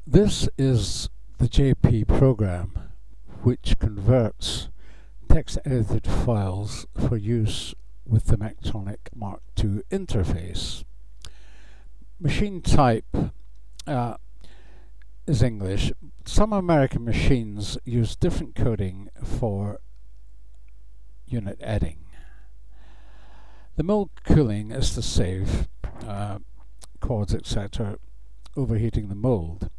This is the JP program, which converts text-edited files for use with the MacTronic Mark II interface. Machine type is English. Some American machines use different coding for unit adding. The mold cooling is to save quads, etc., overheating the mold.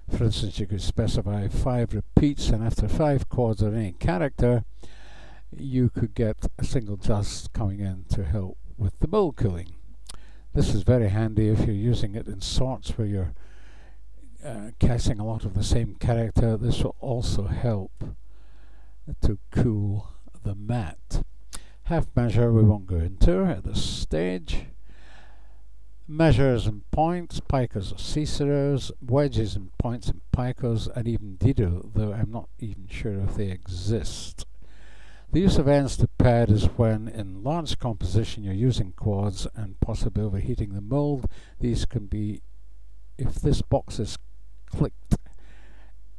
For instance, you could specify 5 repeats, and after 5 quads or any character, you could get a single just coming in to help with the mold cooling. This is very handy if you're using it in sorts where you're casting a lot of the same character. This will also help to cool the mat. Half measure we won't go into at this stage. Measures and points, picos or ciceros, wedges and points and picos, and even dido, though I'm not even sure if they exist. The use of ends to pad is when in large composition you're using quads and possibly overheating the mold. These can be, if this box is clicked,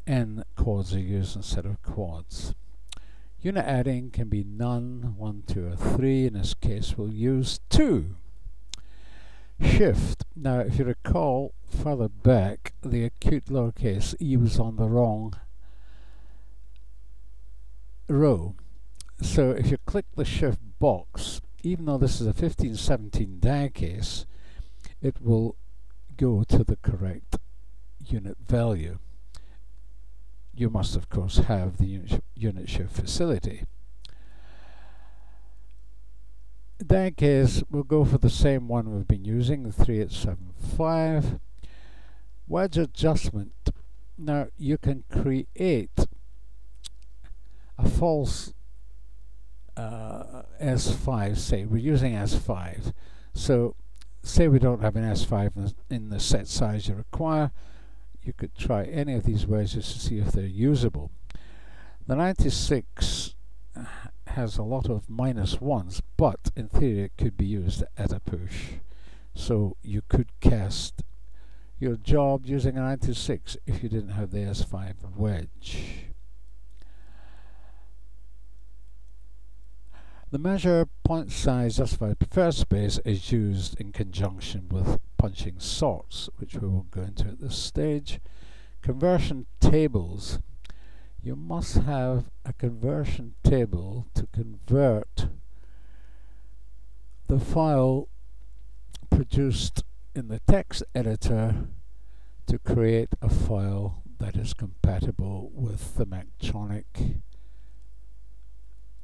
N quads are used instead of quads. Unit adding can be none, 1, 2, or 3. In this case we'll use 2. Shift. Now if you recall further back, the acute lowercase e was on the wrong row. So if you click the shift box, even though this is a 1517 diecase, it will go to the correct unit value. You must of course have the unit shift facility. Diecase, we'll go for the same one we've been using, the 3875. Wedge adjustment. Now you can create a false S5, say we're using S5. So say we don't have an S5 in the set size you require, you could try any of these wedges to see if they're usable. The 96 has a lot of -1s, but in theory it could be used at a push. So you could cast your job using a 96 if you didn't have the S5 wedge. The measure point size justified preferred space is used in conjunction with punching sorts, which we won't go into at this stage. Conversion tables. You must have a conversion table to convert the file produced in the text editor to create a file that is compatible with the MacTronic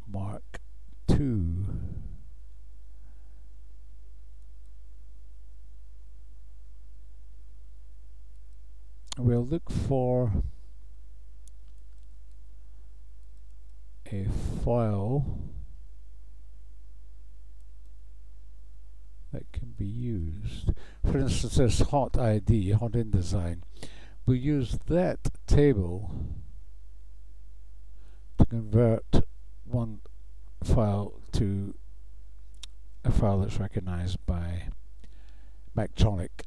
Mark II. We'll look for a file that can be used. For instance, this hot ID, hot InDesign. We'll use that table to convert one file to a file that's recognized by MacTronic.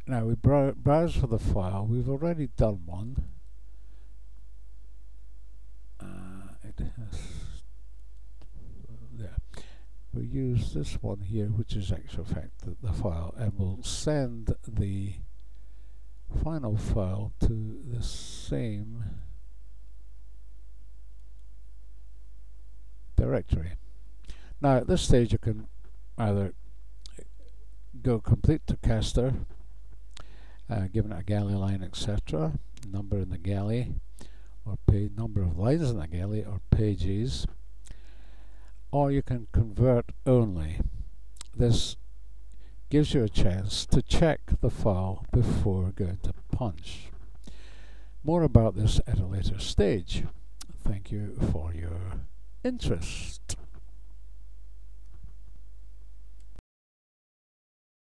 Now we browse for the file. We've already done one. It has there. We'll use this one here, which is actually in fact the file, and we'll send the final file to the same directory. Now at this stage you can either go complete to caster, given a galley line, etc., number in the galley, or number of lines in the galley, or pages, or you can convert only. This gives you a chance to check the file before going to punch. More about this at a later stage. Thank you for your interest.